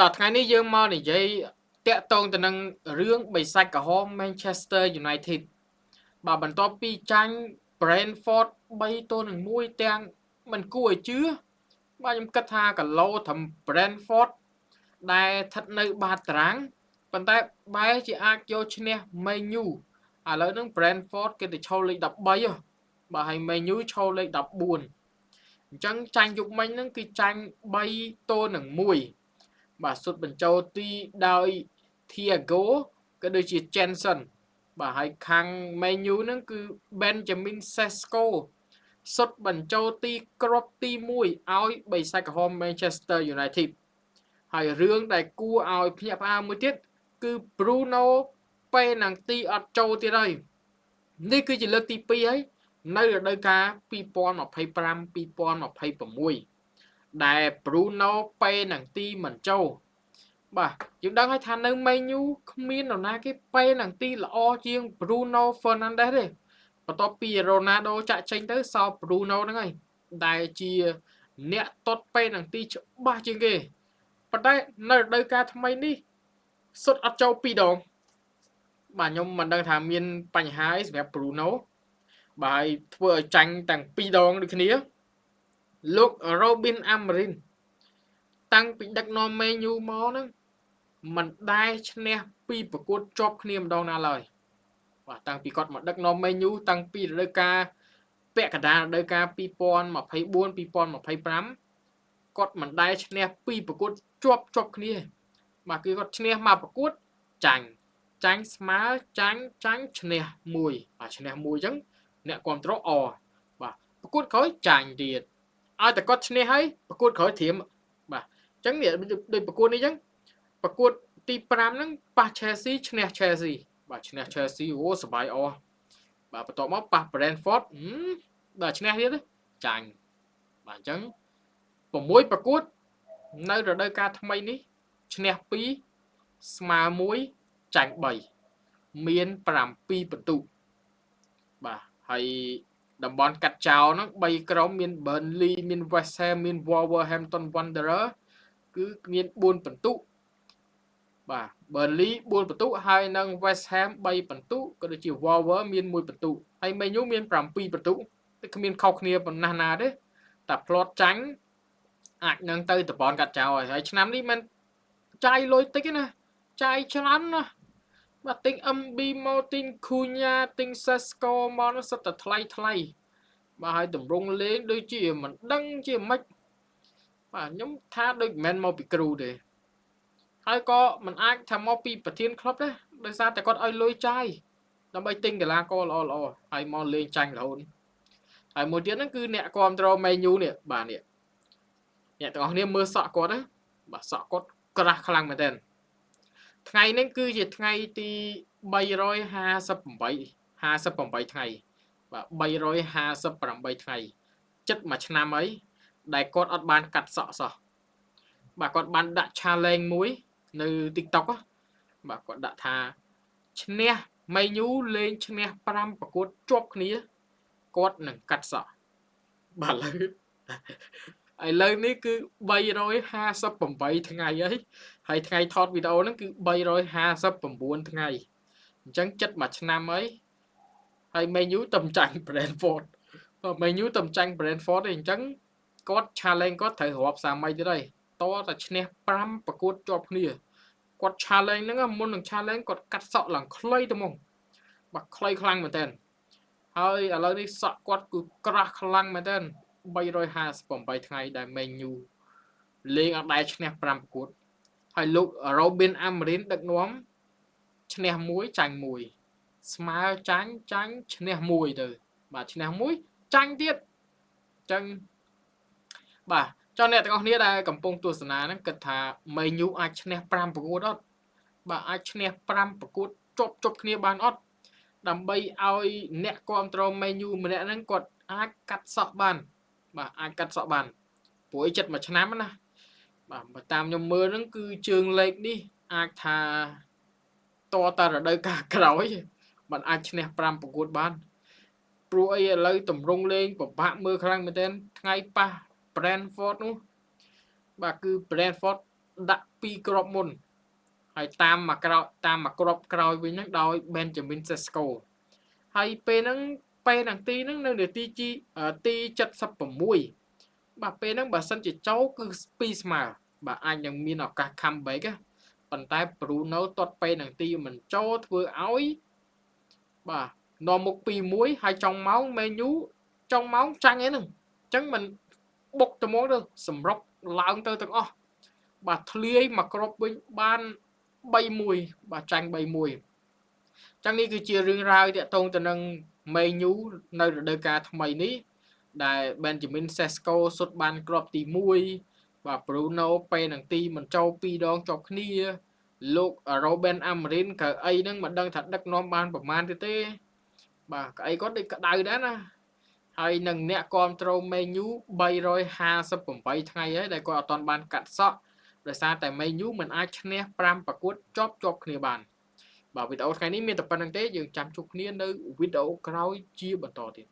តថ្ងៃនេះយើងមកនិយាយតាក់ទងទៅនឹងរឿងបិសាចក្រហម Manchester United បាទបន្ទាប់ពីចាញ់ Brentford 3-1ទាំងមិនគួរឲ្យជឿបាទខ្ញុំគិតថាគីឡូត្រឹម Brentford ដែលស្ថិតនៅបាតតារាងប៉ុន្តែបែរជាអាចយកឈ្នះ Man U ឥឡូវហ្នឹង Brentford គេទៅឈរលេខ13បាទហើយ Man U ឈរលេខ14អញ្ចឹងចាញ់យុគមិញហ្នឹងគឺចាញ់3-1បាទសុទ្ធបញ្ចូលទីដោយ Thiago ក៏ដូចជា Jensen បាទហើយខាង Man U ហ្នឹងគឺ Benjamin Sesko សុទ្ធបញ្ចូលទីគ្រាប់ទី1ឲ្យបិសាចក្រហម Manchester United ហើយរឿងដែលគួរឲ្យភ្ញាក់ផ្អើលមួយទៀតគឺ Bruno ពេលណាំងទីអត់ចូលទៀតហើយនេះគឺជាលើកទី2ហើយនៅរដូវកាល2025-2026ដែល Bruno ពេលណាំងទីមិនចូលបាទយើងដឹងហើយថានៅ Man U គ្មាននរណាគេពេលណាំងទីល្អជាង Bruno Fernandes ទេបន្ទាប់ពី Ronaldo ចាក់ចេញទៅសល់ Bruno ហ្នឹងហើយដែលជាអ្នកទាត់ពេលណាំងទីច្បាស់ជាងគេប៉ុន្តែនៅរដូវកាលថ្មីនេះសុទ្ធអត់ចូល2ដងបាទខ្ញុំមិនដឹងថាមានបញ្ហាអីសម្រាប់ Bruno បាទហើយធ្វើឲ្យចាញ់ទាំង2ដងដូចគ្នាលោក Robin Amarin តាំងពីដឹកនាំ Man U មកហ្នឹងមិនដែលឈ្នះពីប្រកួតជាប់គ្នាម្ដងណាឡើយបាទតាំងពីគាត់មកដឹកនាំ Man U តាំងពីរដូវកាលពាក់កណ្ដាលរដូវកាល2024-2025គាត់មិនដែលឈ្នះពីប្រកួតជាប់គ្នាបាទគឺគាត់ឈ្នះមកប្រកួតចាញ់ស្មើចាញ់ឈ្នះមួយបាទឈ្នះមួយអញ្ចឹងអ្នកគ្រប់គ្រងអបាទប្រកួតក្រោយចាញ់ទៀតឲ្យតែគាត់ឈ្នះហើយប្រកួតក្រោយត្រៀមបាទអញ្ចឹងនេះដូចប្រកួតនេះអញ្ចឹងប្រកួតទី5ហ្នឹងប៉ះ Chelsea ឈ្នះ Chelsea បាទឈ្នះ Chelsea អូសប្បាយអស់បាទបន្ទាប់មកប៉ះ Brentford ដល់ឈ្នះទៀតចាញ់បាទអញ្ចឹង6ប្រកួតនៅរដូវកាលថ្មីនេះឈ្នះ2ស្មើ1ចាញ់3មាន7ពិន្ទុបាទហើយតំបន់កាត់ចោលហ្នឹង3ក្រុមមាន Burnley មាន West Ham មាន Wolverhampton Wanderers គឺមាន4ពិន្ទុបាទ Burnley 4ពិន្ទុហើយនឹង West Ham 3ពិន្ទុក៏ដូចជា Wolver មាន1ពិន្ទុហើយ Man U មាន7ពិន្ទុតែគ្មានខុសគ្នាប៉ុណ្ណាទេតែផ្្លាត់ចាញ់អាចនឹងទៅតំបន់កាត់ចោលហើយឆ្នាំនេះមិនចាយលុយតិចទេណាចាយច្រើនណាស់បាទទិញ MB មកទិញ Cunha ទិញ Sesko មកនោះសុទ្ធតែថ្លៃបាទហើយតម្រង់លេងដូចជាមិនដឹងជាម៉េចបាទខ្ញុំថាដូចមិនមែនមកពីគ្រូទេហើយក៏មិនអាចថាមកពីប្រធានក្លឹបដែរដោយសារតែគាត់ឲ្យលុយចាយដើម្បីទិញកីឡាករល្អហើយមកលេងចាញ់រហូតហើយមួយទៀតហ្នឹងគឺអ្នកគ្រប់គ្រង Man U នេះបាទនេះអ្នកទាំងអស់គ្នាមើលសក់គាត់ណាបាទសក់គាត់ក្រាស់ខ្លាំងមែនទែនថ្ងៃនេះគឺជាថ្ងៃទី358ថ្ងៃបាទ358ថ្ងៃចិត្តមួយឆ្នាំអីដែលគាត់អត់បានកាត់សក់សោះបាទគាត់បានដាក់ challenge មួយនៅ TikTok បាទគាត់ដាក់ថាឈ្នះ Man U លេងឈ្នះ5ប្រកួតជាប់គ្នាគាត់នឹងកាត់សក់បាទឥឡូវនេះគឺ358ថ្ងៃហើយថ្ងៃថតវីដេអូហ្នឹងគឺ359ថ្ងៃអញ្ចឹងចិត្តមួយឆ្នាំអីហើយ Man U តំចាញ់ Brentford Man U តំចាញ់ Brentford ទេអញ្ចឹងគាត់ challenge គាត់ត្រូវរាប់សាមីទៀតហើយតតែឈ្នះ5ប្រកួតជាប់គ្នាគាត់ challenge ហ្នឹងមុននឹង challenge គាត់កាត់សក់ឡើងខ្លីទៅហ្មងបាទខ្លីខ្លាំងមែនតើហើយឥឡូវនេះសក់គាត់គឺក្រាស់ខ្លាំងមែនតើ358ថ្ងៃដែល Man U លេងអត់ដែលឈ្នះ5ប្រកួតហើយលោក Robin Amarin ដឹកនាំឈ្នះ1ចាញ់1ស្មើចាញ់ឈ្នះ1ទៅបាទឈ្នះ1ចាញ់ទៀតអញ្ចឹងបាទចុះអ្នកទាំងអស់គ្នាដែលកំពុងទស្សនាហ្នឹងគិតថា Man U អាចឈ្នះ5ប្រកួតអត់បាទអាចឈ្នះ5ប្រកួតជាប់គ្នាបានអត់ដើម្បីឲ្យអ្នកគ្រប់គ្រង Man U ម្នាក់ហ្នឹងគាត់អាចកាត់សក់បានបាទអាចកាត់សក់បានព្រោះចិត្តមួយឆ្នាំណាបាទតាមខ្ញុំមើលហ្នឹងគឺជើងលេខនេះអាចថាតរដូវកាលក្រោយมันអាចឈ្នះ5ប្រកួតបានព្រោះអីឥឡូវតម្រង់លេងពិបាកមើលខ្លាំងមែនទែនថ្ងៃប៉ះ Brentford នោះបាទគឺ Brentford ដាក់ពីរគ្រាប់មុនហើយតាមមកគ្រាប់ក្រោយវិញហ្នឹងដោយ Benjamin Sesko ហើយពេលហ្នឹងនឹងទីហ្នឹងនៅនាទីទី76បាទពេលហ្នឹងបើសិនជាចូលគឺ2ស្មើបាទអាចនឹងមានឱកាស comeback ប៉ុន្តែ Bruno ទាត់ពេលនឹងទីមិនចូលធ្វើឲ្យបាទនាំមុខ 2-1 ហើយចុងម៉ោង Man U ចុងម៉ោងចាញ់ឯហ្នឹងអញ្ចឹងមិនបុកទៅមកទៅសម្រុកឡើងទៅទាំងអស់បាទធ្លាយមកគ្រាប់វិញបាន 3-1 បាទចាញ់ 3-1 ចឹងនេះគឺជារឿងរ៉ាវទាក់ទងទៅនឹង Man U នៅរដូវកាលថ្មីនេះដែល Benjamin Sesko សុទ្ធបានគ្រាប់ទី1បាទ Bruno ពេលនឹងទីមិនចូល2ដងជាប់គ្នាលោក Ruben Amorim ក៏អីហ្នឹងមិនដឹងថាដឹកនាំបានប្រមាណទៀតទេបាទក៏អីគាត់ដូចក្តៅដែរណាហើយនឹងអ្នកគ្រប់ត្រូល Man U 358ថ្ងៃហើយដែលគាត់អត់ទាន់បានកាត់សក់ដោយសារតែ Man U មិនអាចឈ្នះ5ប្រកួតជាប់គ្នាបានបាទវីដេអូថ្ងៃនេះមានតែប៉ុណ្្នឹងទេយើងចាំជួបគ្នានៅវីដេអូក្រោយជាបន្តទៀត